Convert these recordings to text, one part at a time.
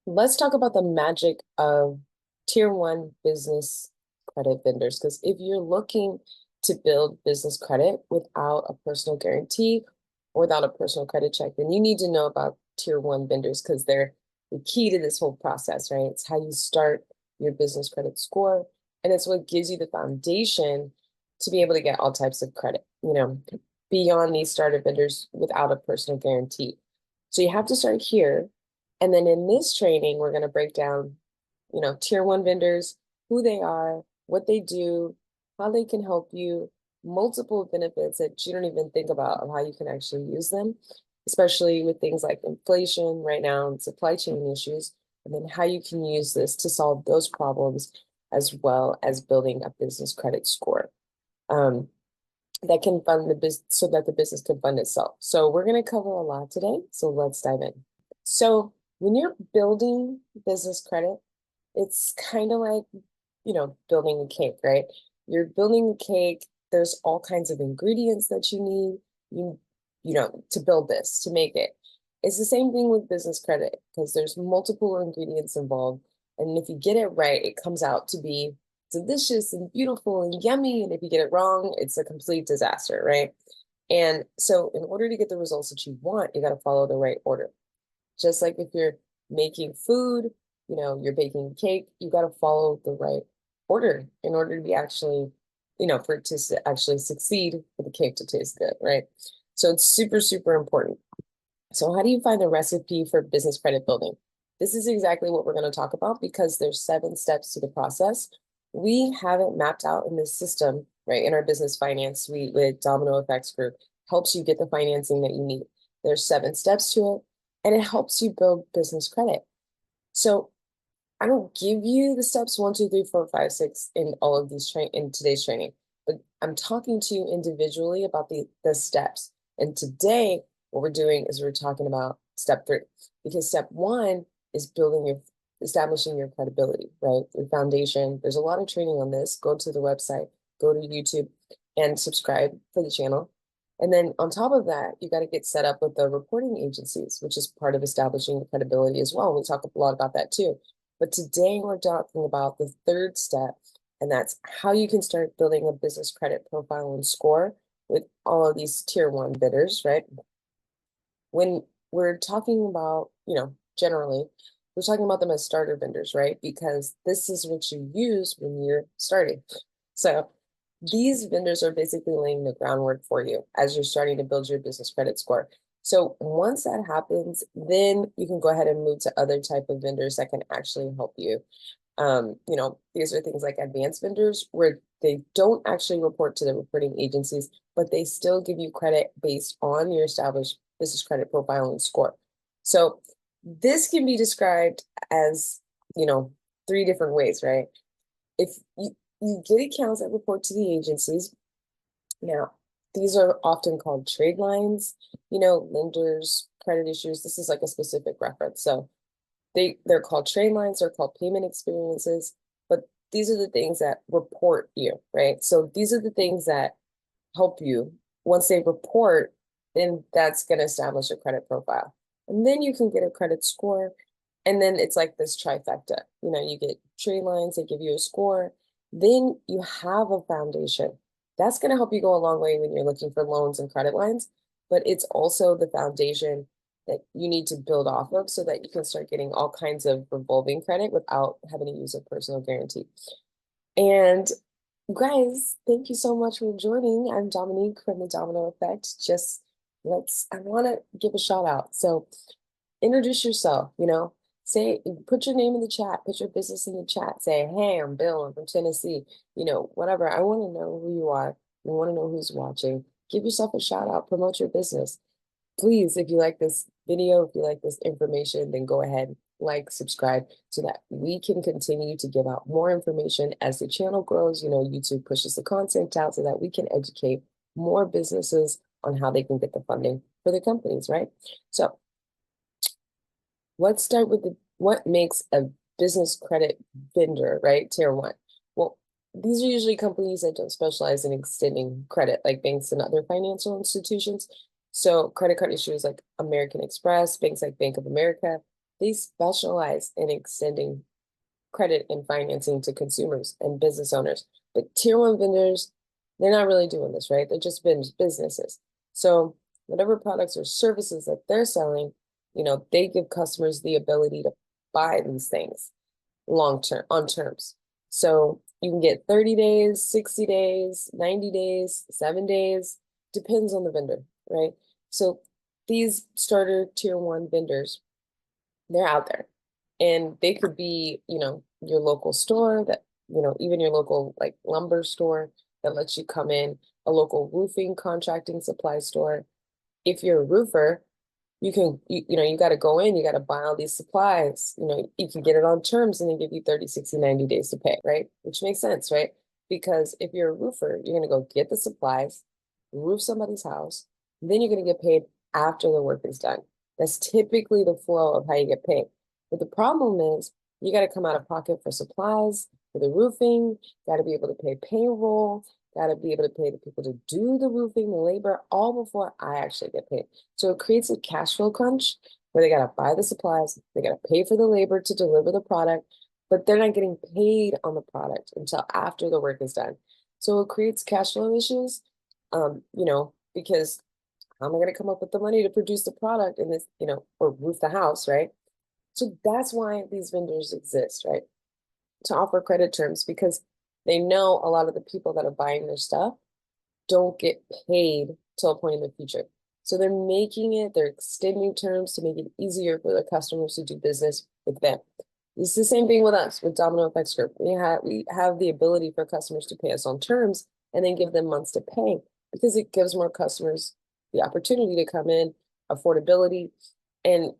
Let's talk about the magic of tier one business credit vendors. Because if you're looking to build business credit without a personal guarantee or without a personal credit check, then you need to know about tier one vendors because they're the key to this whole process, right? It's how you start your business credit score, and it's what gives you the foundation to be able to get all types of credit, beyond these starter vendors without a personal guarantee. So you have to start here, and then in this training, we're going to break down, tier one vendors, who they are, what they do, how they can help you, multiple benefits that you don't even think about of how you can actually use them, especially with things like inflation right now and supply chain issues, and then how you can use this to solve those problems as well as building a business credit score. That can fund the business so that the business can fund itself. So we're going to cover a lot today. So let's dive in. So when you're building business credit, it's kind of like, building a cake, right? You're building a cake. There's all kinds of ingredients that you need, to build this, to make it. It's the same thing with business credit because there's multiple ingredients involved. And if you get it right, it comes out to be delicious and beautiful and yummy. And if you get it wrong, it's a complete disaster, right? And so in order to get the results that you want, you got to follow the right order. Just like if you're making food, you're baking a cake, you got to follow the right order in order to be actually, for it to actually succeed, for the cake to taste good, right? So it's super, super important. So how do you find the recipe for business credit building? This is exactly what we're going to talk about because there's 7 steps to the process. We have it mapped out in this system, right? In our business finance suite with Domino FX Group, helps you get the financing that you need. There's 7 steps to it, and it helps you build business credit. So I don't give you the steps 1, 2, 3, 4, 5, 6 in all of these in today's training, but I'm talking to you individually about the steps. And today, what we're doing is we're talking about step 3, because step 1 is establishing your credibility, right? Your foundation. There's a lot of training on this. Go to the website, go to YouTube, and subscribe for the channel. And then on top of that, you got to get set up with the reporting agencies, which is part of establishing your credibility as well. We talk a lot about that too. But today we're talking about the 3rd step, and that's how you can start building a business credit profile and score with all of these tier 1 bidders, right? When we're talking about, generally, we're talking about them as starter vendors, right? Because this is what you use when you're starting. So these vendors are basically laying the groundwork for you as you're starting to build your business credit score. So once that happens, then you can go ahead and move to other type of vendors that can actually help you. These are things like advanced vendors where they don't actually report to the reporting agencies, but they still give you credit based on your established business credit profile and score. So this can be described as, 3 different ways, right? If you get accounts that report to the agencies. Now, these are often called trade lines, lenders, credit issues. This is like a specific reference. So they're called trade lines, they're called payment experiences, but these are the things that report you, right? So these are the things that help you. Once they report, then that's going to establish a credit profile. And then you can get a credit score. And then it's like this trifecta. You get trade lines, they give you a score. Then you have a foundation. That's going to help you go a long way when you're looking for loans and credit lines. But it's also the foundation that you need to build off of so that you can start getting all kinds of revolving credit without having to use a personal guarantee. And guys, thank you so much for joining. I'm Dominique from the Domino Effect. I want to give a shout out. So introduce yourself, put your name in the chat, put your business in the chat, say, hey, I'm Bill, I'm from Tennessee, whatever. I want to know who you are. I want to know who's watching. Give yourself a shout out, promote your business. Please, if you like this video, if you like this information, then go ahead, like, subscribe so that we can continue to give out more information as the channel grows. YouTube pushes the content out so that we can educate more businesses on how they can get the funding for their companies, right? So let's start with what makes a business credit vendor, right? Tier 1. Well, these are usually companies that don't specialize in extending credit, like banks and other financial institutions. So credit card issuers like American Express, banks like Bank of America, they specialize in extending credit and financing to consumers and business owners. But tier one vendors, they're not really doing this, right? They're just businesses. So whatever products or services that they're selling, they give customers the ability to buy these things long term on terms. So you can get 30 days, 60 days, 90 days, 7 days, depends on the vendor, right? So these starter tier one vendors, they're out there. And they could be, your local store that, even your local like lumber store that lets you come in, a local roofing contracting supply store. If you're a roofer, you got to go in, you got to buy all these supplies. You can get it on terms and they give you 30, 60, 90 days to pay, right? Which makes sense, right? Because if you're a roofer, you're going to go get the supplies, roof somebody's house, then you're going to get paid after the work is done. That's typically the flow of how you get paid. But the problem is you got to come out of pocket for supplies, for the roofing, got to be able to pay payroll, got to be able to pay the people to do the roofing, the labor, all before I actually get paid. So it creates a cash flow crunch where they got to buy the supplies, they got to pay for the labor to deliver the product, but they're not getting paid on the product until after the work is done. So it creates cash flow issues, because how am I going to come up with the money to produce the product in this, or roof the house, right? So that's why these vendors exist, right? To offer credit terms, because they know a lot of the people that are buying their stuff don't get paid till a point in the future. So they're extending terms to make it easier for the customers to do business with them. It's the same thing with us, with Domino FX Group. We have the ability for customers to pay us on terms and then give them months to pay because it gives more customers the opportunity to come in, affordability, and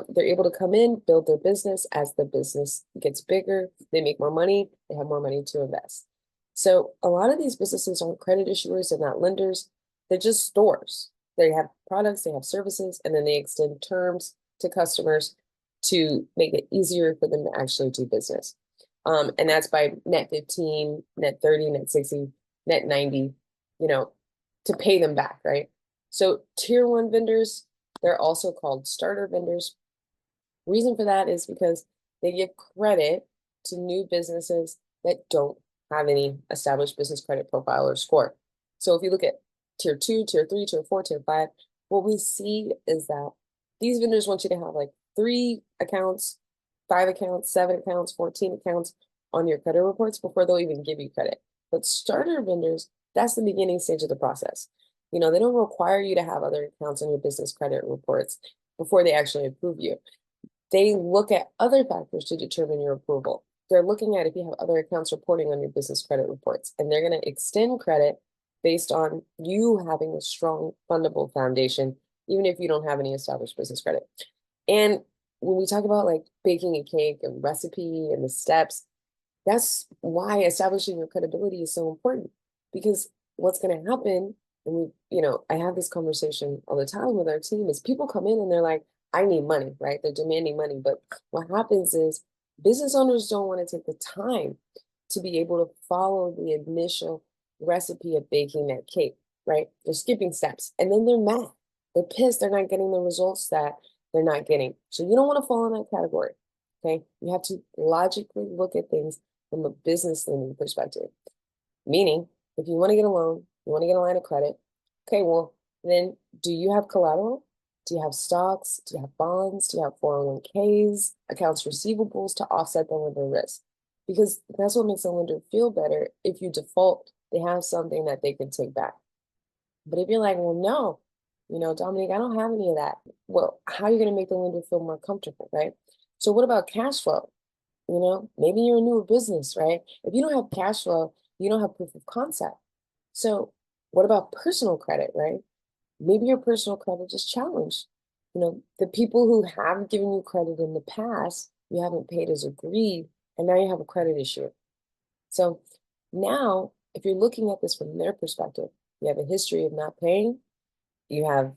they're able to come in, build their business. As the business gets bigger, they make more money, they have more money to invest. So a lot of these businesses aren't credit issuers and not lenders. They're just stores. They have products, they have services, and then they extend terms to customers to make it easier for them to actually do business. And that's by net 15, net 30, net 60, net 90, to pay them back, right? So tier one vendors, they're also called starter vendors. Reason for that is because they give credit to new businesses that don't have any established business credit profile or score. So if you look at tier 2, tier 3, tier 4, tier 5, what we see is that these vendors want you to have like 3 accounts, 5 accounts, 7 accounts, 14 accounts on your credit reports before they'll even give you credit. But starter vendors, that's the beginning stage of the process. They don't require you to have other accounts on your business credit reports before they actually approve you. They look at other factors to determine your approval. They're looking at if you have other accounts reporting on your business credit reports, and they're going to extend credit based on you having a strong fundable foundation, even if you don't have any established business credit. And when we talk about like baking a cake and recipe and the steps, that's why establishing your credibility is so important, because what's going to happen, and I have this conversation all the time with our team, is people come in and they're like, I need money, right? They're demanding money. But what happens is business owners don't want to take the time to be able to follow the initial recipe of baking that cake, right? They're skipping steps and then they're mad. They're pissed they're not getting the results that they're not getting. So you don't want to fall in that category, okay? You have to logically look at things from a business lending perspective. Meaning, if you want to get a loan, you want to get a line of credit, okay, well, then do you have collateral? Do you have stocks? Do you have bonds? Do you have 401ks, accounts receivables to offset the lender risk? Because that's what makes a lender feel better. If you default, they have something that they can take back. But if you're like, well, no, Dominique, I don't have any of that. Well, how are you going to make the lender feel more comfortable, right? So what about cash flow? Maybe you're a newer business, right? If you don't have cash flow, you don't have proof of concept. So what about personal credit, right? Maybe your personal credit is challenged. The people who have given you credit in the past, you haven't paid as agreed, and now you have a credit issue. So now, if you're looking at this from their perspective, you have a history of not paying, you have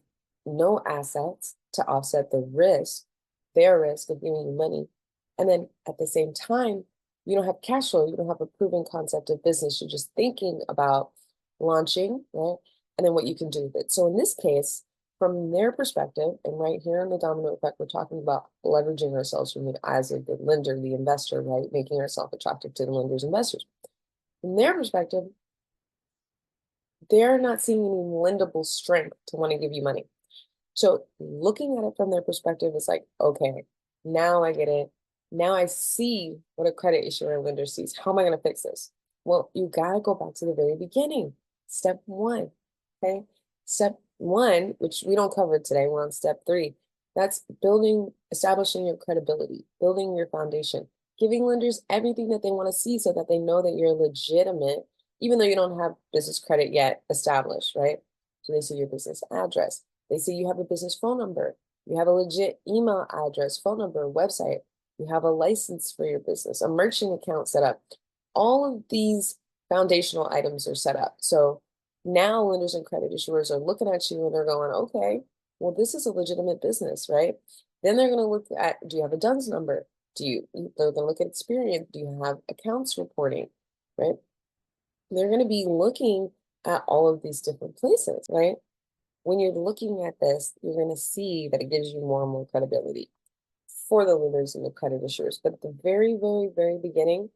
no assets to offset the risk, their risk of giving you money, and then at the same time, you don't have cash flow, you don't have a proven concept of business, you're just thinking about launching, right? And then what you can do with it. So in this case, from their perspective, and right here in the domino effect, we're talking about leveraging ourselves from the eyes of the lender, the investor, right? Making ourselves attractive to the lenders, investors. From their perspective, they're not seeing any lendable strength to want to give you money. So looking at it from their perspective is like, okay, now I get it. Now I see what a credit issuer and lender sees. How am I going to fix this? Well, you got to go back to the very beginning. Step one, okay? Step one, which we don't cover today, we're on step three. That's establishing your credibility, building your foundation, giving lenders everything that they want to see so that they know that you're legitimate, even though you don't have business credit yet established, right? So they see your business address. They see you have a business phone number. You have a legit email address, phone number, website. You have a license for your business, a merchant account set up. All of these foundational items are set up. So now lenders and credit issuers are looking at you and they're going, okay, well, this is a legitimate business, right? Then they're going to look at, do you have a DUNS number? They're going to look at experience. Do you have accounts reporting, right? They're going to be looking at all of these different places, right? When you're looking at this, you're going to see that it gives you more and more credibility for the lenders and the credit issuers. But at the very, very, very beginning,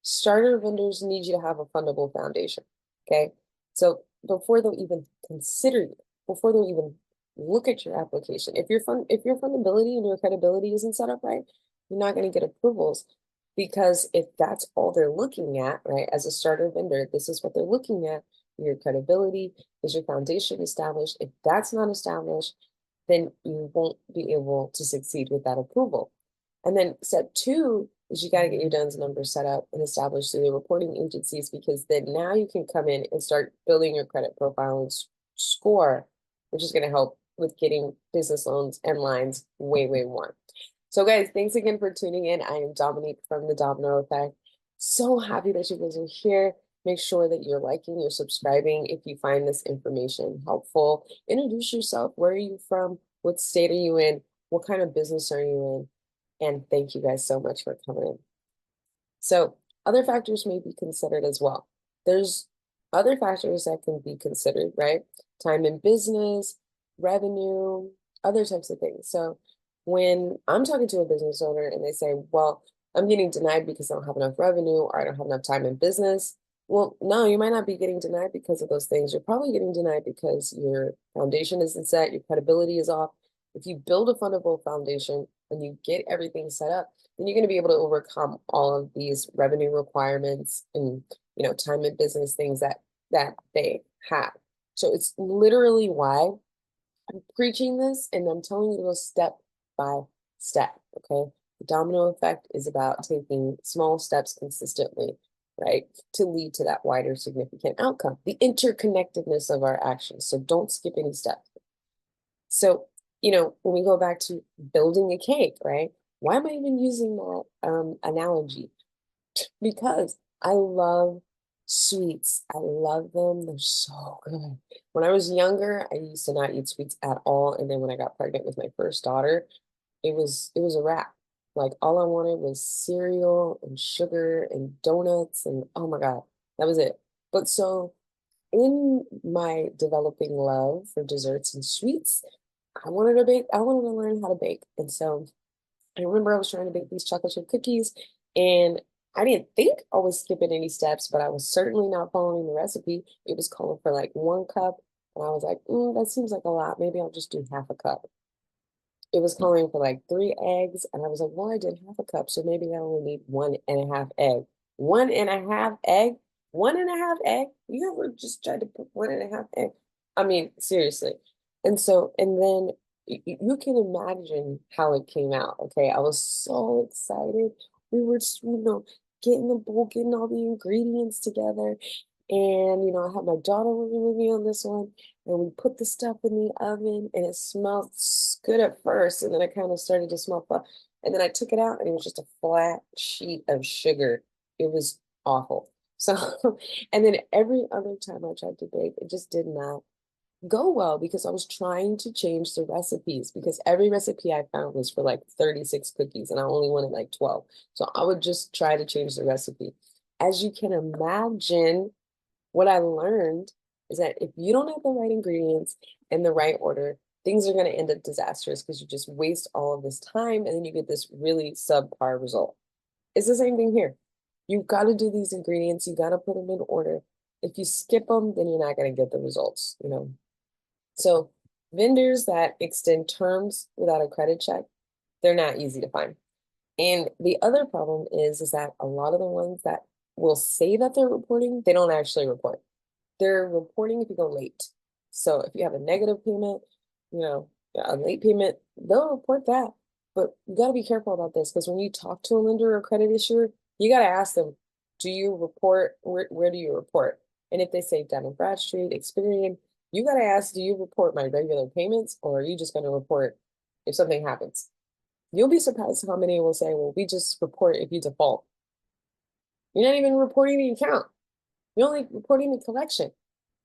starter vendors need you to have a fundable foundation, okay? So before they'll even consider you, before they'll even look at your application, if your fundability and your credibility isn't set up right, you're not going to get approvals. Because if that's all they're looking at, right, as a starter vendor, this is what they're looking at, your credibility, is your foundation established? If that's not established, then you won't be able to succeed with that approval. And then step two is you got to get your DUNS number set up and established through the reporting agencies, because then now you can come in and start building your credit profile and score, which is going to help with getting business loans and lines way, way more. So guys, thanks again for tuning in. I am Dominique from the Domino Effect. So happy that you guys are here. Make sure that you're liking, you're subscribing if you find this information helpful. Introduce yourself. Where are you from? What state are you in? What kind of business are you in? And thank you guys so much for coming in. So other factors may be considered as well. There's other factors that can be considered, right? Time in business, revenue, other types of things. So when I'm talking to a business owner and they say, well, I'm getting denied because I don't have enough revenue or I don't have enough time in business. Well, no, you might not be getting denied because of those things. You're probably getting denied because your foundation isn't set, your credibility is off. If you build a fundable foundation and you get everything set up, then you're going to be able to overcome all of these revenue requirements and, time in business things that they have. So it's literally why I'm preaching this and I'm telling you to go step by step, okay? The domino effect is about taking small steps consistently, right, to lead to that wider significant outcome, the interconnectedness of our actions. So don't skip any steps. So, when we go back to building a cake, right? Why am I even using that analogy? Because I love sweets. I love them. They're so good. When I was younger, I used to not eat sweets at all. And then when I got pregnant with my first daughter, it was a wrap. Like all I wanted was cereal and sugar and donuts and oh my God, that was it. But so in my developing love for desserts and sweets, I wanted to bake. I wanted to learn how to bake. And so I remember I was trying to bake these chocolate chip cookies and I didn't think I was skipping any steps, but I was certainly not following the recipe. It was calling for like 1 cup. And I was like, that seems like a lot. Maybe I'll just do half a cup. It was calling for like 3 eggs. And I was like, well, I did half a cup. So maybe I only need 1.5 egg. 1.5 egg? 1.5 egg? You ever just tried to put 1.5 egg? I mean, seriously. And then you can imagine how it came out. Okay. I was so excited. We were, getting the bowl, getting all the ingredients together. And, I had my daughter working with me on this one. And we put the stuff in the oven and it smelled good at first. And then it kind of started to smell fun. And then I took it out and it was just a flat sheet of sugar. It was awful. So, and then every other time I tried to bake, it just did not go well because I was trying to change the recipes because every recipe I found was for like 36 cookies and I only wanted like 12. So I would just try to change the recipe. As you can imagine, what I learned is that if you don't have the right ingredients in the right order, things are going to end up disastrous because you just waste all of this time and then you get this really subpar result. It's the same thing here. You've got to do these ingredients, you got to put them in order. If you skip them, then you're not going to get the results, you know. So vendors that extend terms without a credit check, they're not easy to find. And the other problem is that a lot of the ones that will say that they're reporting, they don't actually report. They're reporting if you go late. So if you have a negative payment, you know, a late payment, they'll report that. But you got to be careful about this because when you talk to a lender or credit issuer, you got to ask them, do you report? Where do you report? And if they say Dun & Bradstreet, Experian, you got to ask, do you report my regular payments or are you just going to report if something happens? You'll be surprised how many will say, well, we just report if you default. You're not even reporting the account. You're only reporting the collection.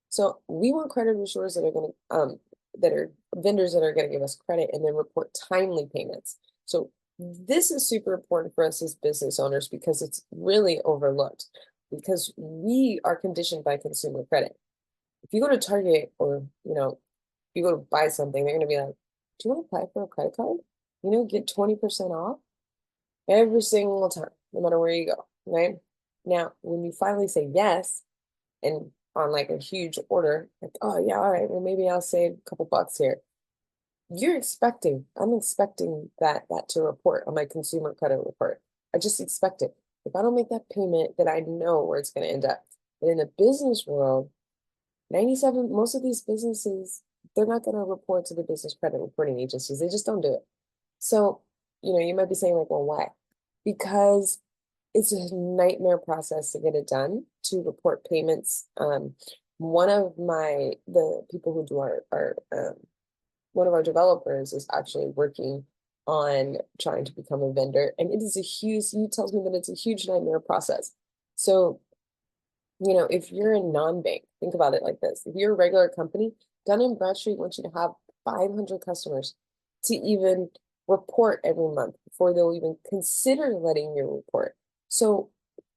So we want credit insurers that are going to, that are vendors that are going to give us credit and then report timely payments. So this is super important for us as business owners because it's really overlooked because we are conditioned by consumer credit. If you go to Target or, you know, you go to buy something, they're going to be like, do you want to apply for a credit card? You know, get 20% off every single time, no matter where you go, right? Now, when you finally say yes, and on like a huge order, like, oh yeah, all right, well, maybe I'll save a couple bucks here. I'm expecting that to report on my consumer credit report. I just expect it. If I don't make that payment, then I know where it's going to end up. But in the business world, most of these businesses, they're not going to report to the business credit reporting agencies. They just don't do it. So, you know, you might be saying like, well, why? Because it's a nightmare process to get it done, to report payments. One of the people who do one of our developers is actually working on trying to become a vendor. And it is he tells me that it's a huge nightmare process. So, you know, if you're a non-bank, think about it like this. If you're a regular company, Dun & Bradstreet wants you to have 500 customers to even report every month before they'll even consider letting you report. So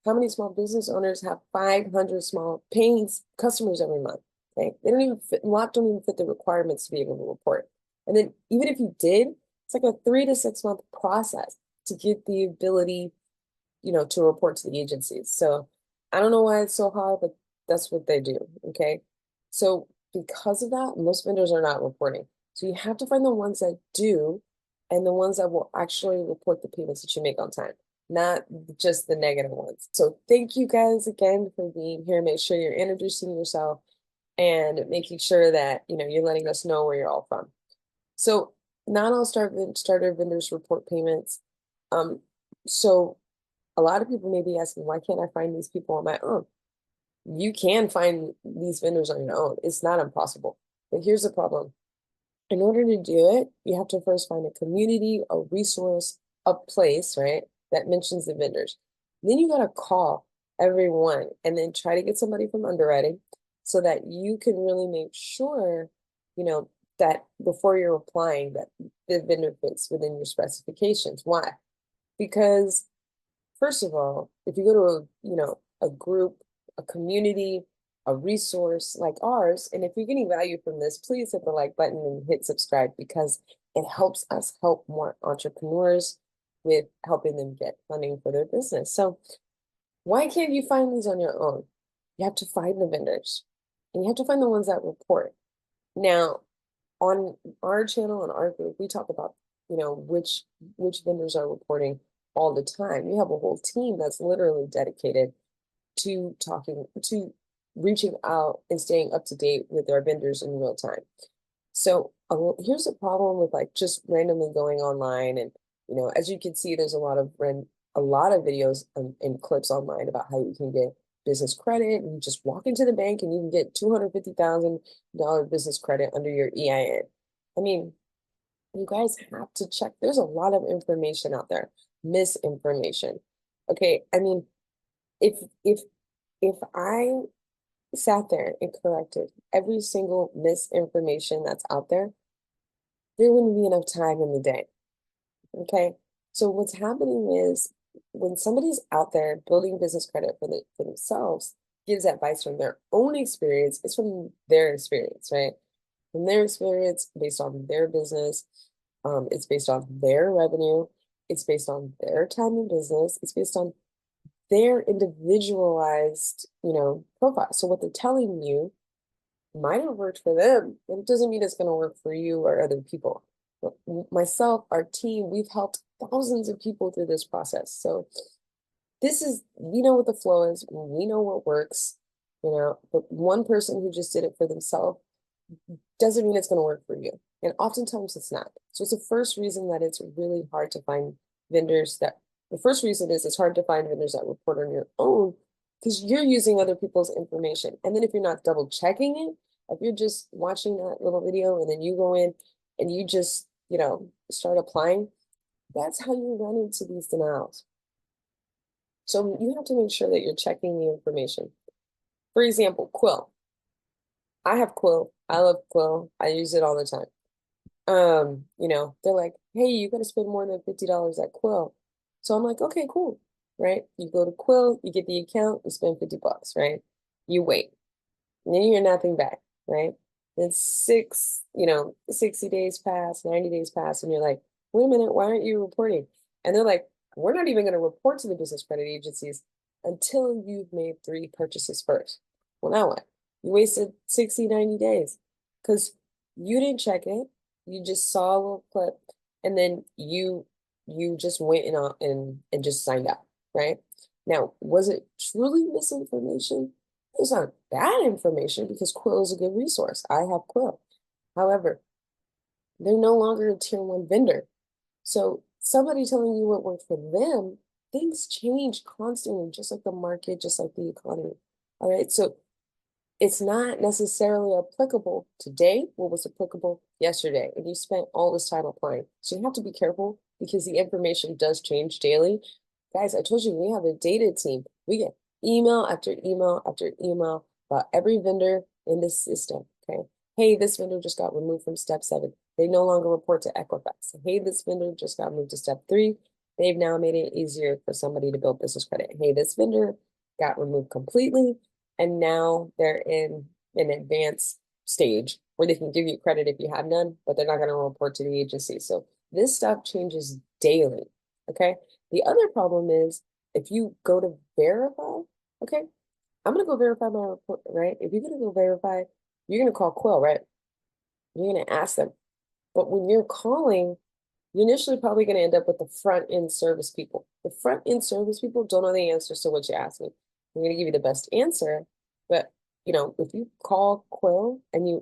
how many small business owners have 500 small paying customers every month? Okay, they don't even fit, a lot don't even fit the requirements to be able to report. And then even if you did, it's like a 3 to 6 month process to get the ability, you know, to report to the agencies. So I don't know why it's so hard, but that's what they do. Okay, so because of that, most vendors are not reporting. So you have to find the ones that do, and the ones that will actually report the payments that you make on time, not just the negative ones. So thank you guys again for being here. Make sure you're introducing yourself and making sure that, you know, you're letting us know where you're all from. So not all starter vendors report payments. So a lot of people may be asking, why can't I find these people on my own? You can find these vendors on your own. It's not impossible. But here's the problem. In order to do it, you have to first find a community, a resource, a place, right, that mentions the vendors. Then you got to call everyone and then try to get somebody from underwriting so that you can really make sure, you know, that before you're applying that the vendor fits within your specifications. Why? Because first of all, if you go to a group, a community, a resource like ours, and if you're getting value from this, please hit the like button and hit subscribe because it helps us help more entrepreneurs with helping them get funding for their business. So why can't you find these on your own? You have to find the vendors and you have to find the ones that report. Now, on our channel and our group, we talk about, you know, which vendors are reporting all the time. We have a whole team that's literally dedicated to reaching out and staying up to date with our vendors in real time. So here's a problem with like just randomly going online, and you know, as you can see, there's a lot of videos and clips online about how you can get business credit, and you just walk into the bank and you can get $250,000 business credit under your EIN. I mean, you guys have to check. There's a lot of information out there, misinformation. Okay, I mean, if I sat there and corrected every single misinformation that's out there, there wouldn't be enough time in the day. Okay, so what's happening is when somebody's out there building business credit for themselves, gives advice from their own experience, it's from their experience, right? from their experience, based on their business. It's based on their revenue. It's based on their time in business. It's based on their individualized, profile. So what they're telling you might have worked for them, but it doesn't mean it's going to work for you or other people. But myself, our team, we've helped thousands of people through this process. So we know what the flow is, we know what works, but one person who just did it for themselves doesn't mean it's going to work for you. And oftentimes it's not. So it's the first reason that it's really hard to find vendors the first reason is it's hard to find vendors that report on your own because you're using other people's information. And then if you're not double checking it, if you're just watching that little video and then you go in and you just, start applying, that's how you run into these denials. So you have to make sure that you're checking the information. For example, Quill. I have Quill. I love Quill. I use it all the time. They're like, hey, you got to spend more than $50 at Quill. So I'm like, okay, cool, right? You go to Quill, you get the account, you spend 50 bucks, right? You wait, and then you hear nothing back, right? Then 60 days pass, 90 days pass, and you're like, wait a minute, why aren't you reporting? And they're like, we're not even going to report to the business credit agencies until you've made 3 purchases first. Well, now what? You wasted 60, 90 days because you didn't check it. You just saw a little clip and then you just went and just signed up, right? Now, was it truly misinformation? It's not bad information because Quill is a good resource. I have Quill. However, they're no longer a tier 1 vendor. So somebody telling you what worked for them, things change constantly, just like the market, just like the economy. All right. So it's not necessarily applicable today, what was applicable yesterday, and you spent all this time applying. So you have to be careful because the information does change daily. Guys, I told you we have a data team. We get email after email after email about every vendor in this system, okay? Hey, this vendor just got removed from step 7. They no longer report to Equifax. Hey, this vendor just got moved to step 3. They've now made it easier for somebody to build business credit. Hey, this vendor got removed completely. And now they're in an advanced stage where they can give you credit if you have none, but they're not going to report to the agency. So this stuff changes daily, okay? The other problem is if you go to verify, okay? I'm going to go verify my report, right? If you're going to go verify, you're going to call Quill, right? You're going to ask them. But when you're calling, you're initially probably going to end up with the front end service people. The front end service people don't know the answers to what you're asking. I'm going to give you the best answer, but if you call Quill and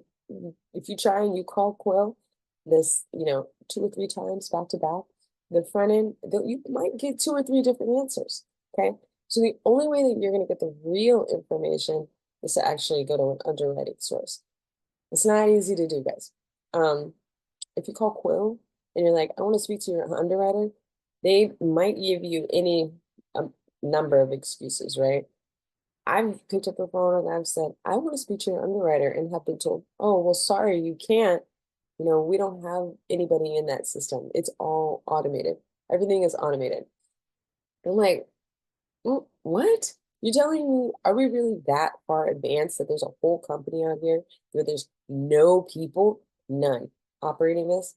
if you try and you call Quill this, 2 or 3 times back to back, the front end, you might get 2 or 3 different answers. Okay. So the only way that you're going to get the real information is to actually go to an underwriting source. It's not easy to do, guys. If you call Quill and you're like, I want to speak to your underwriter, they might give you any number of excuses, right? I've picked up the phone and I've said, I want to speak to your underwriter and have been told, oh, well, sorry, you can't. We don't have anybody in that system. It's all automated. Everything is automated. I'm like, what? You're telling me, are we really that far advanced that there's a whole company out here where there's no people, none, operating this?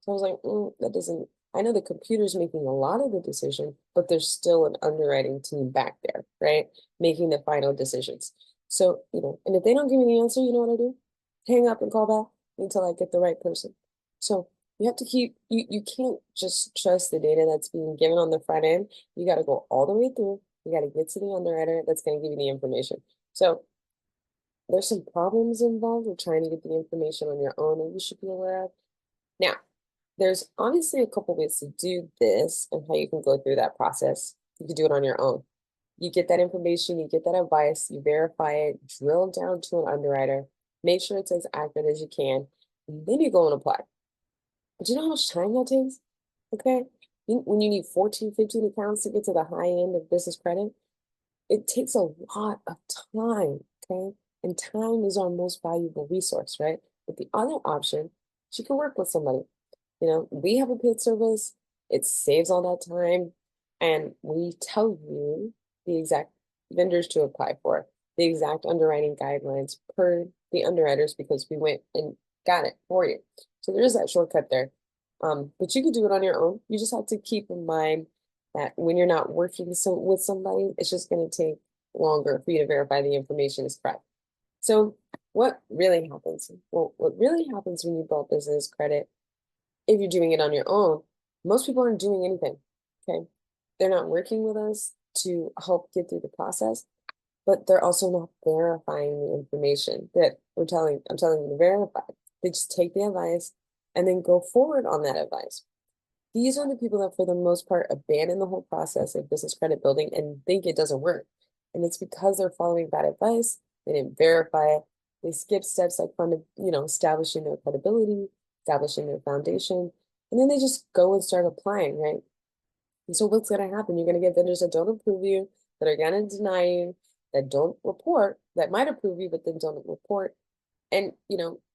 So I was like, that doesn't, I know the computer's making a lot of the decision, but there's still an underwriting team back there, right? Making the final decisions. So, and if they don't give me the answer, you know what I do? Hang up and call back until I get the right person. So you have to you can't just trust the data that's being given on the front end. You got to go all the way through. You got to get to the underwriter that's going to give you the information. So there's some problems involved with trying to get the information on your own that you should be aware of. Now, there's obviously a couple ways to do this and how you can go through that process. You can do it on your own. You get that information, you get that advice, you verify it, drill down to an underwriter, make sure it's as accurate as you can, and then you go and apply. But you know how much time that takes? Okay. When you need 14, 15 accounts to get to the high end of business credit, it takes a lot of time. Okay. And time is our most valuable resource, right? But the other option, you can work with somebody. We have a paid service. It saves all that time. And we tell you the exact vendors to apply for, the exact underwriting guidelines per the underwriters, because we went and got it for you. So there is that shortcut there. But you can do it on your own. You just have to keep in mind that when you're not working with somebody, it's just going to take longer for you to verify the information is correct. So what really happens? Well, what really happens when you build business credit, if you're doing it on your own, most people aren't doing anything, okay? They're not working with us to help get through the process, but they're also not verifying the information that I'm telling you to verify. They just take the advice and then go forward on that advice. These are the people that, for the most part, abandon the whole process of business credit building and think it doesn't work. And it's because they're following bad advice. They didn't verify it. They skip steps like from, establishing their credibility, establishing their foundation, and then they just go and start applying, right? And so what's going to happen? You're going to get vendors that don't approve you, that are going to deny you, that don't report, that might approve you, but then don't report. And,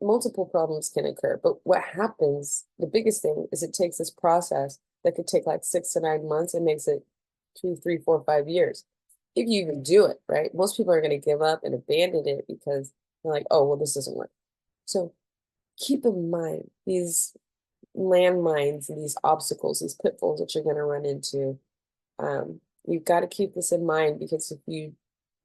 multiple problems can occur. But what happens, the biggest thing is it takes this process that could take like 6 to 9 months and makes it 2, 3, 4, 5 years. If you even do it, right? Most people are going to give up and abandon it because they're like, oh, well, this doesn't work. So keep in mind these landmines and these obstacles, these pitfalls that you're going to run into. You've got to keep this in mind, because if you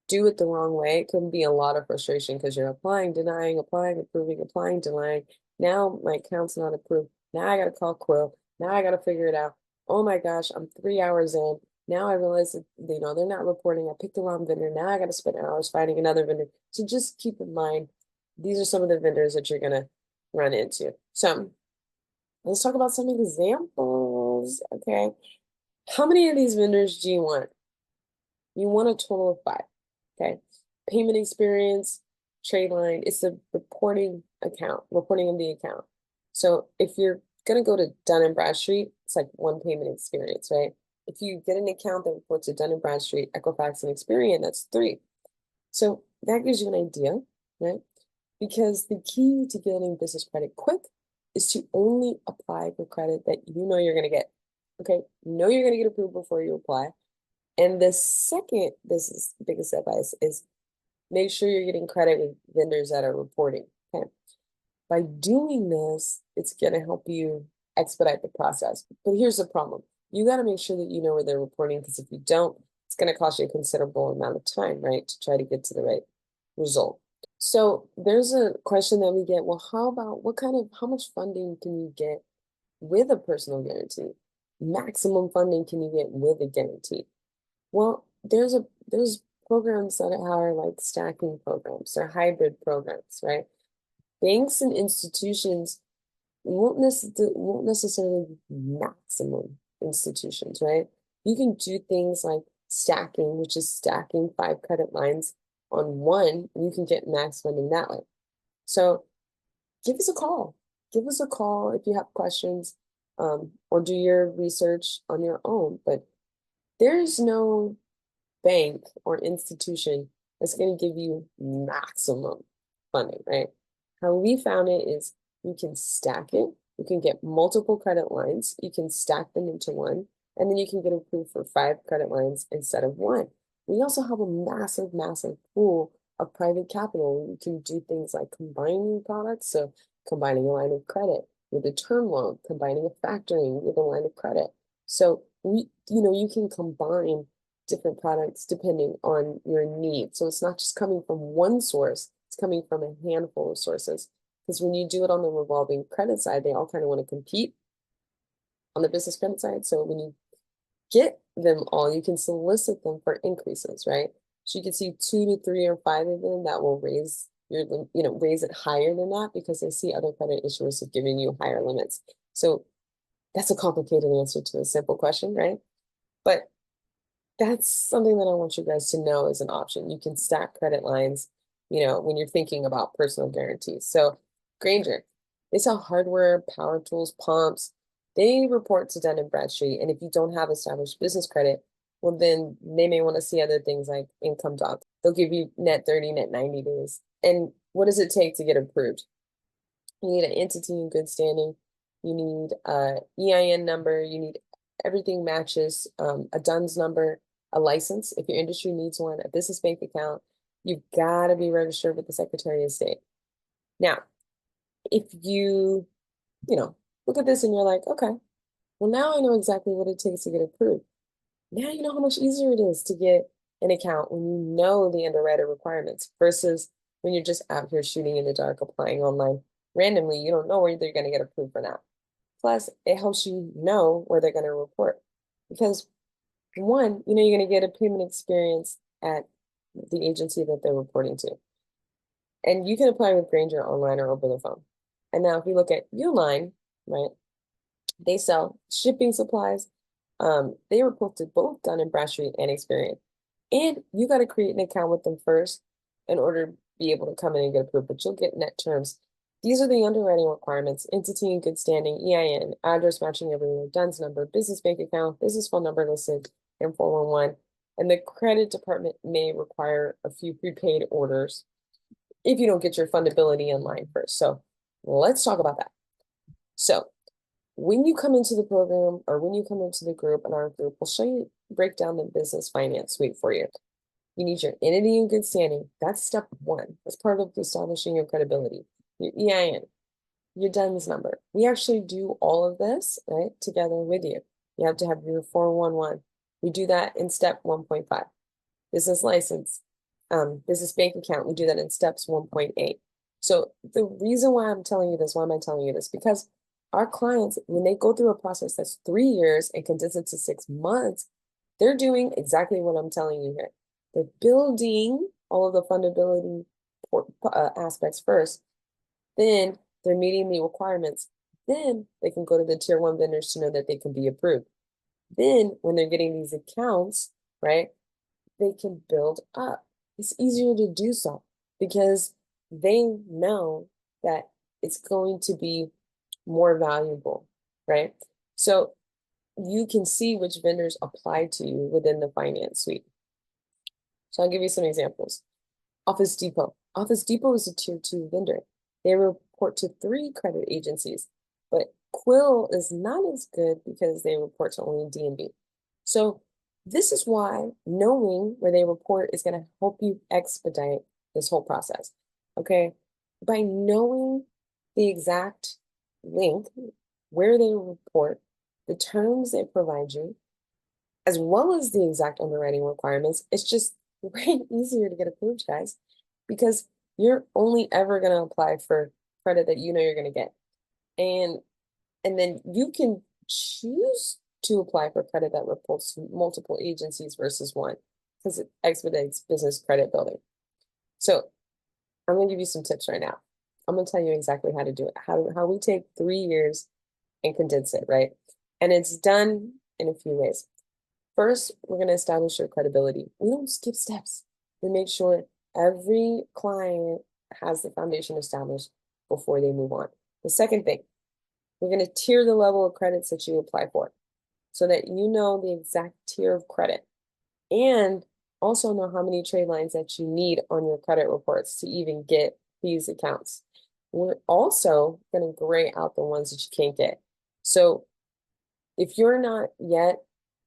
do it the wrong way, it can be a lot of frustration because you're applying, denying, applying, approving, applying, denying. Now my account's not approved. Now I got to call Quill. Now I got to figure it out. Oh my gosh, I'm 3 hours in. Now I realize that, they're not reporting. I picked the wrong vendor. Now I got to spend hours finding another vendor. So just keep in mind, these are some of the vendors that you're going to run into. So let's talk about some examples, okay? How many of these vendors do you want? You want a total of 5, okay? Payment experience, trade line, it's the reporting account, reporting of the account. So if you're gonna go to Dun & Bradstreet, it's like 1 payment experience, right? If you get an account that reports to Dun & Bradstreet, Equifax, and Experian, that's 3. So that gives you an idea, right? Because the key to getting business credit quick is to only apply for credit that you're going to get. Okay, you're going to get approved before you apply. And the second, this is the biggest advice, is make sure you're getting credit with vendors that are reporting. Okay, by doing this, it's going to help you expedite the process. But here's the problem: you got to make sure that you know where they're reporting, because if you don't, it's going to cost you a considerable amount of time, right, to try to get to the right result. So there's a question that we get, well, how about how much funding can you get with a personal guarantee? Maximum funding can you get with a guarantee? Well, there's programs that are like stacking programs. They're hybrid programs, right? Banks and institutions won't necessarily be maximum institutions, right? You can do things like stacking, which is stacking 5 credit lines on one, and you can get max funding that way. So give us a call. Give us a call if you have questions, or do your research on your own. But there's no bank or institution that's going to give you maximum funding, right? How we found it is you can stack it. You can get multiple credit lines. You can stack them into one, and then you can get approved for 5 credit lines instead of 1. We also have a massive, massive pool of private capital. You can do things like combining products. So combining a line of credit with a term loan, combining a factoring with a line of credit. So you can combine different products depending on your needs. So it's not just coming from one source, it's coming from a handful of sources. Because when you do it on the revolving credit side, they all kind of want to compete on the business credit side. So when you get them all, you can solicit them for increases, right? So you can see 2 to 3 or 5 of them that will raise raise it higher than that, because they see other credit issuers have given you higher limits. So that's a complicated answer to a simple question, right? But that's something that I want you guys to know is an option. You can stack credit lines, when you're thinking about personal guarantees. So Grainger, they sell hardware, power tools, pumps. They report to Dun & Bradstreet. And if you don't have established business credit, well, then they may want to see other things like income docs. They'll give you net 30, net 90 days. And what does it take to get approved? You need an entity in good standing. You need a EIN number. You need everything matches, a DUNS number, a license if your industry needs one, a business bank account. You've got to be registered with the Secretary of State. Now, if you, look at this and you're like, okay, well, now I know exactly what it takes to get approved. Now you know how much easier it is to get an account when you know the underwriter requirements versus when you're just out here shooting in the dark, applying online randomly. You don't know whether you're going to get approved or not. Plus, it helps you know where they're going to report. Because one, you're going to get a payment experience at the agency that they're reporting to. And you can apply with Granger online or over the phone. And now if you look at Uline, right, they sell shipping supplies. They report to both Dun & Bradstreet and Experian. And you got to create an account with them first in order to be able to come in and get approved, but you'll get net terms. These are the underwriting requirements: entity in good standing, EIN, address matching everywhere, DUNS number, business bank account, business phone number listed, and 411. And the credit department may require a few prepaid orders if you don't get your fundability in line first. So let's talk about that. So when you come into the program or when you come into the group, in our group, we'll show you, break down the business finance suite for you. You need your entity in good standing. That's step one. That's part of establishing your credibility. Your EIN, your DUNS number. We actually do all of this, right, together with you. You have to have your 411. We do that in step 1.5. Business license, business bank account, we do that in steps 1.8. So the reason why I'm telling you this, why am I telling you this? Because our clients, when they go through a process that's 3 years and condense it to 6 months, they're doing exactly what I'm telling you here. They're building all of the fundability aspects first. Then they're meeting the requirements. Then they can go to the tier 1 vendors to know that they can be approved. Then when they're getting these accounts, right, they can build up. It's easier to do so because they know that it's going to be more valuable, right? So you can see which vendors apply to you within the finance suite. So I'll give you some examples. Office Depot. Office Depot is a tier 2 vendor. They report to 3 credit agencies, but Quill is not as good because they report to only D&B. So this is why knowing where they report is going to help you expedite this whole process, okay? By knowing the exact link, where they report, the terms they provide you, as well as the exact underwriting requirements, it's just way easier to get approved, guys, because you're only ever going to apply for credit that you know you're going to get. And then you can choose to apply for credit that reports to multiple agencies versus one, because it expedites business credit building. So I'm going to give you some tips right now. I'm going to tell you exactly how to do it, how we take 3 years and condense it, right? And it's done in a few ways. First, we're going to establish your credibility. We don't skip steps. We make sure every client has the foundation established before they move on. The second thing, we're going to tier the level of credits that you apply for so that you know the exact tier of credit and also know how many trade lines that you need on your credit reports to even get these accounts. We're also going to gray out the ones that you can't get. So if you're not yet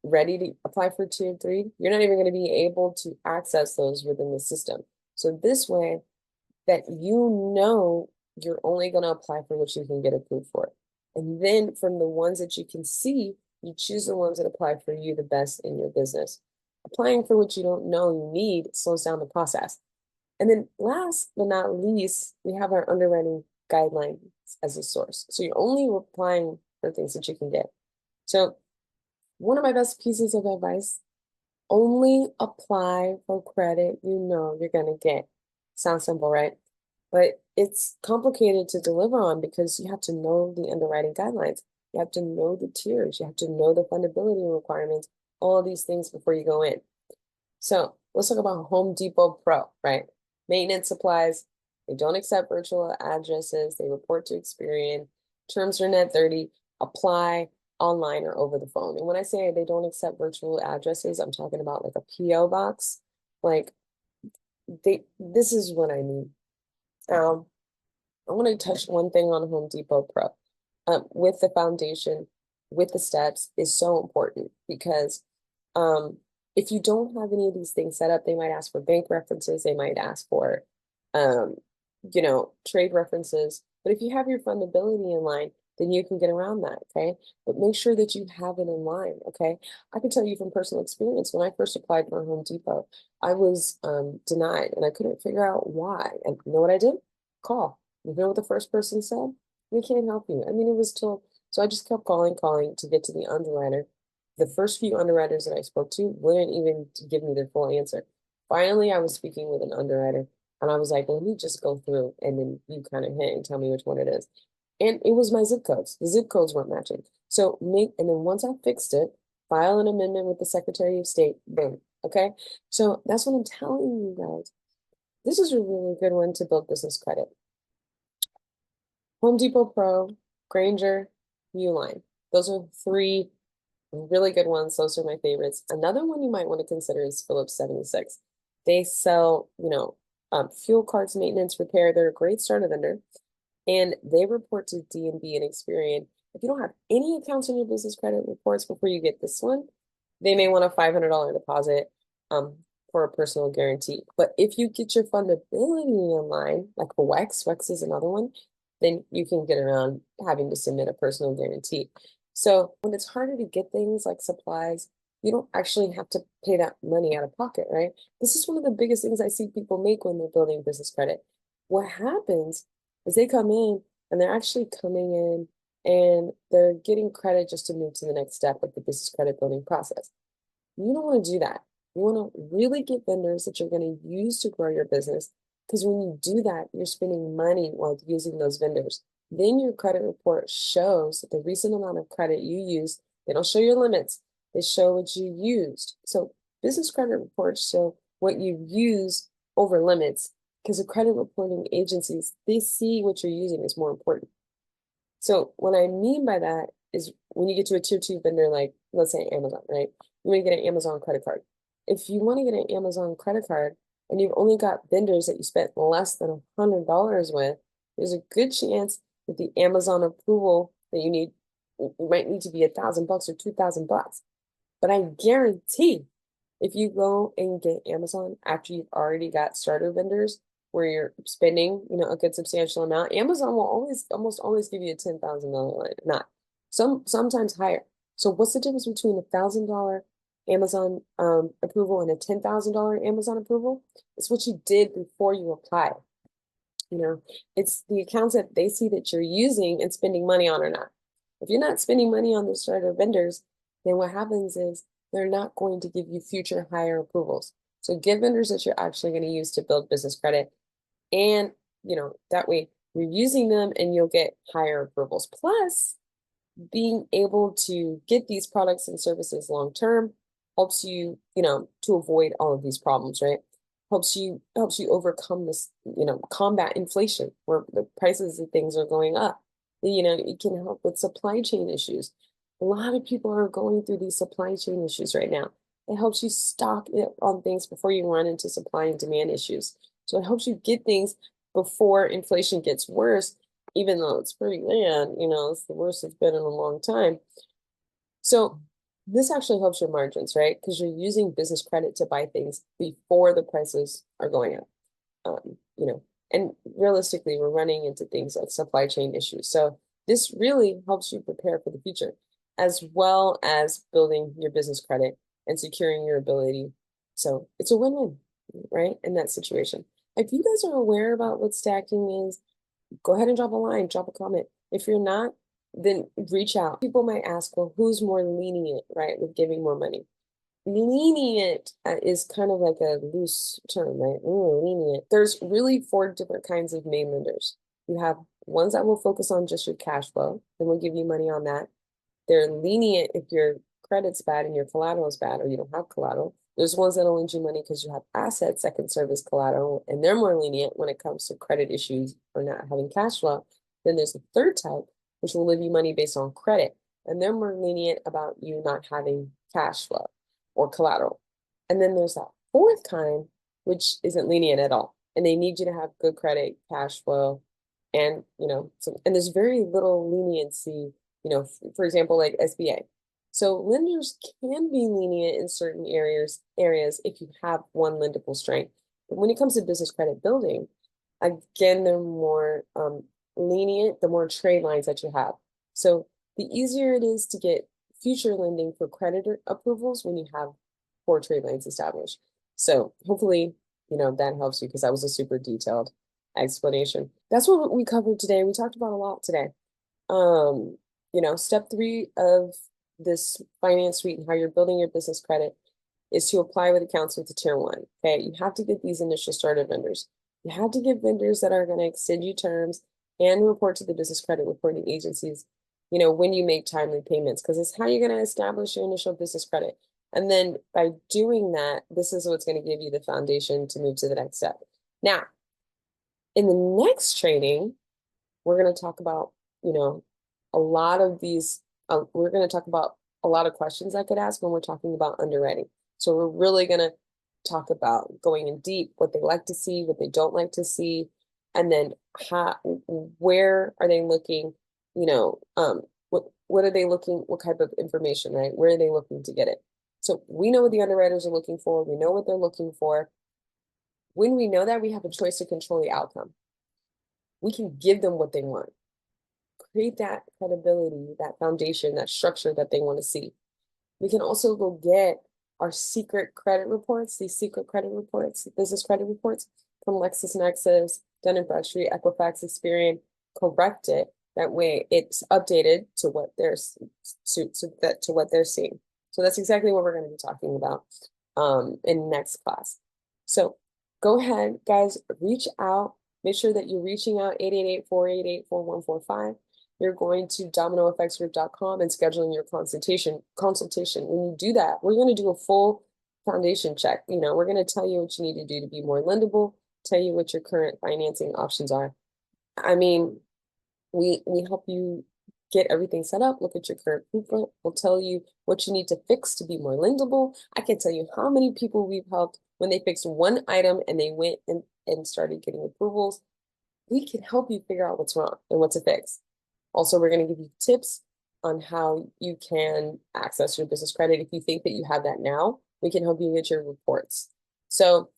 ready to apply for tier 3, you're not even going to be able to access those within the system. So this way that you know you're only going to apply for what you can get approved for. And then from the ones that you can see, you choose the ones that apply for you the best in your business. Applying for what you don't know you need slows down the process. And then last but not least, we have our underwriting guidelines as a source. So you're only applying for things that you can get. So one of my best pieces of advice, only apply for credit you know you're going to get. Sounds simple, right? But it's complicated to deliver on because you have to know the underwriting guidelines. You have to know the tiers. You have to know the fundability requirements, all of these things before you go in. So let's talk about Home Depot Pro, right? Maintenance supplies. They don't accept virtual addresses. They report to Experian. Terms are net 30. Apply online or over the phone. And when I say they don't accept virtual addresses, I'm talking about like a PO box. Like this is what I mean. I want to touch one thing on Home Depot Pro. With the foundation, with the steps is so important because if you don't have any of these things set up, they might ask for bank references. They might ask for, trade references. But if you have your fundability in line, then you can get around that, okay? But make sure that you have it in line, okay? I can tell you from personal experience, when I first applied for Home Depot, I was denied and I couldn't figure out why. And you know what I did? Call. You know what the first person said? We can't help you. I mean, it was till, so I just kept calling to get to the underwriter. The first few underwriters that I spoke to wouldn't even give me the full answer. Finally, I was speaking with an underwriter and I was like, let me just go through and then you kind of hit and tell me which one it is. And it was my zip codes. The zip codes weren't matching. So and then once I fixed it, file an amendment with the Secretary of State, boom. Okay. So that's what I'm telling you guys. This is a really good one to build business credit. Home Depot Pro, Grainger, Uline. Those are three really good ones. Those are my favorites. Another one you might want to consider is Phillips 76. They sell, fuel cards, maintenance, repair. They're a great starter vendor. And they report to D&B and Experian. If you don't have any accounts in your business credit reports before you get this one, they may want a $500 deposit for a personal guarantee. But if you get your fundability in line, like for WEX is another one, then you can get around having to submit a personal guarantee. So when it's harder to get things like supplies, you don't actually have to pay that money out of pocket, right? This is one of the biggest things I see people make when they're building business credit. What happens is they come in and they're actually coming in and they're getting credit just to move to the next step of the business credit building process. You don't want to do that. You want to really get vendors that you're going to use to grow your business, because when you do that, you're spending money while using those vendors. Then your credit report shows the recent amount of credit you used. They don't show your limits. They show what you used. So business credit reports show what you use over limits, because the credit reporting agencies, they see what you're using is more important. So what I mean by that is when you get to a tier 2 vendor, like let's say Amazon, right? You want to get an Amazon credit card. If you want to get an Amazon credit card and you've only got vendors that you spent less than $100 with, there's a good chance that the Amazon approval that you need might need to be $1,000 or $2,000. But I guarantee if you go and get Amazon after you've already got starter vendors where you're spending, a good substantial amount, Amazon will almost always give you a $10,000 line, not sometimes higher. So what's the difference between $1,000 Amazon approval and a $10,000 Amazon approval? It's what you did before you applied. It's the accounts that they see that you're using and spending money on or not. If you're not spending money on the starter vendors, then what happens is they're not going to give you future higher approvals. So get vendors that you're actually going to use to build business credit. And, that way you're using them and you'll get higher approvals. Plus, being able to get these products and services long term helps you, to avoid all of these problems, right? Helps you overcome this, combat inflation where the prices of things are going up. It can help with supply chain issues. A lot of people are going through these supply chain issues right now. It helps you stock it on things before you run into supply and demand issues. So it helps you get things before inflation gets worse, even though it's pretty bad, it's the worst it's been in a long time. So this actually helps your margins, right? Because you're using business credit to buy things before the prices are going up. And realistically, we're running into things like supply chain issues. So this really helps you prepare for the future, as well as building your business credit and securing your ability. So it's a win-win, right? In that situation. If you guys are aware about what stacking is, go ahead and drop a line, drop a comment. If you're not, then reach out. People might ask, well, who's more lenient, right, with giving more money? Lenient is kind of like a loose term, right? Lenient. There's really 4 different kinds of main lenders. You have ones that will focus on just your cash flow and will give you money on that. They're lenient if your credit's bad and your collateral is bad or you don't have collateral. There's ones that'll lend you money because you have assets that can serve as collateral, and they're more lenient when it comes to credit issues or not having cash flow. Then there's a third type, which will lend you money based on credit, and they're more lenient about you not having cash flow or collateral. And then there's that fourth kind, which isn't lenient at all, and they need you to have good credit, cash flow, and and there's very little leniency, for example, like SBA. So lenders can be lenient in certain areas if you have one lendable strength. But when it comes to business credit building, again, they're more lenient, the more trade lines that you have. So the easier it is to get future lending for creditor approvals when you have 4 trade lines established. So hopefully, that helps you, because that was a super detailed explanation. That's what we covered today. We talked about a lot today. Step 3 of this finance suite and how you're building your business credit is to apply with accounts with the tier 1. Okay, you have to get these initial starter vendors. You have to get vendors that are going to extend you terms and report to the business credit reporting agencies, when you make timely payments, because it's how you're going to establish your initial business credit. And then by doing that, this is what's going to give you the foundation to move to the next step. Now, in the next training, we're going to talk about, a lot of these, we're going to talk about a lot of questions I could ask when we're talking about underwriting. So we're really going to talk about going in deep, what they like to see, what they don't like to see, and then where are they looking, what are they looking, what type of information, right? Where are they looking to get it? So we know what the underwriters are looking for. We know what they're looking for. When we know that, we have a choice to control the outcome. We can give them what they want. Create that credibility, that foundation, that structure that they want to see. We can also go get our secret credit reports, these secret credit reports, business credit reports from LexisNexis, Dun & Bradstreet, Equifax, Experian, correct it. That way it's updated to what they're seeing. So that's exactly what we're going to be talking about in next class. So go ahead, guys, reach out. Make sure that you're reaching out 888-488-4145. You're going to dominoeffectsgroup.com and scheduling your consultation. When you do that, we're going to do a full foundation check. We're going to tell you what you need to do to be more lendable, tell you what your current financing options are. I mean, we help you get everything set up, look at your current blueprint. We'll tell you what you need to fix to be more lendable. I can tell you how many people we've helped when they fixed one item and they went and started getting approvals. We can help you figure out what's wrong and what to fix. Also, we're going to give you tips on how you can access your business credit. If you think that you have that now, we can help you get your reports. So,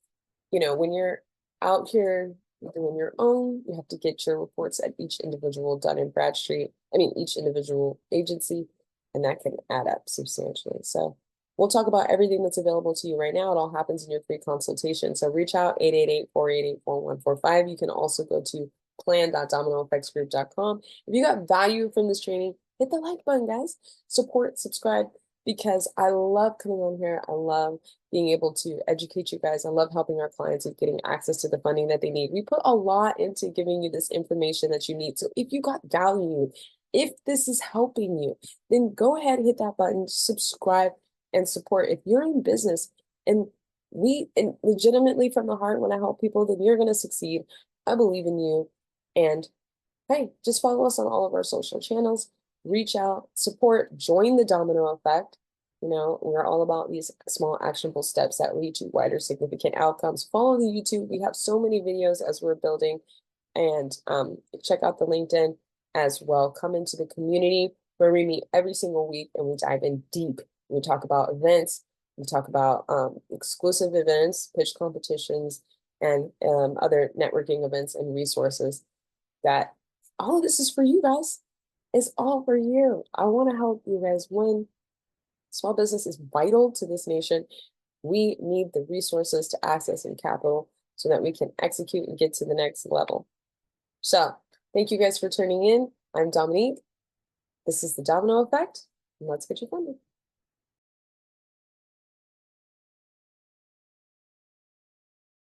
when you're out here doing your own, you have to get your reports at each individual Dun & Bradstreet, each individual agency, and that can add up substantially. So we'll talk about everything that's available to you right now. It all happens in your free consultation. So reach out 888-488-4145. You can also go to plan.dominoeffectsgroup.com. If you got value from this training, hit the like button, guys. Support, subscribe, because I love coming on here. I love being able to educate you guys. I love helping our clients with getting access to the funding that they need. We put a lot into giving you this information that you need. So if you got value, if this is helping you, then go ahead and hit that button, subscribe, and support. If you're in business and legitimately from the heart, when I help people, then you're going to succeed. I believe in you. And hey, just follow us on all of our social channels, reach out, support, join the domino effect. We're all about these small actionable steps that lead to wider significant outcomes. Follow the YouTube. We have so many videos as we're building, and check out the LinkedIn as well. Come into the community where we meet every single week and we dive in deep. We talk about events. We talk about exclusive events, pitch competitions, and other networking events and resources. That all of this is for you guys. It's all for you. I want to help you guys win. Small business is vital to this nation. We need the resources to access and capital so that we can execute and get to the next level. So thank you guys for tuning in. I'm Dominique. This is the Domino Effect, and let's get you funded.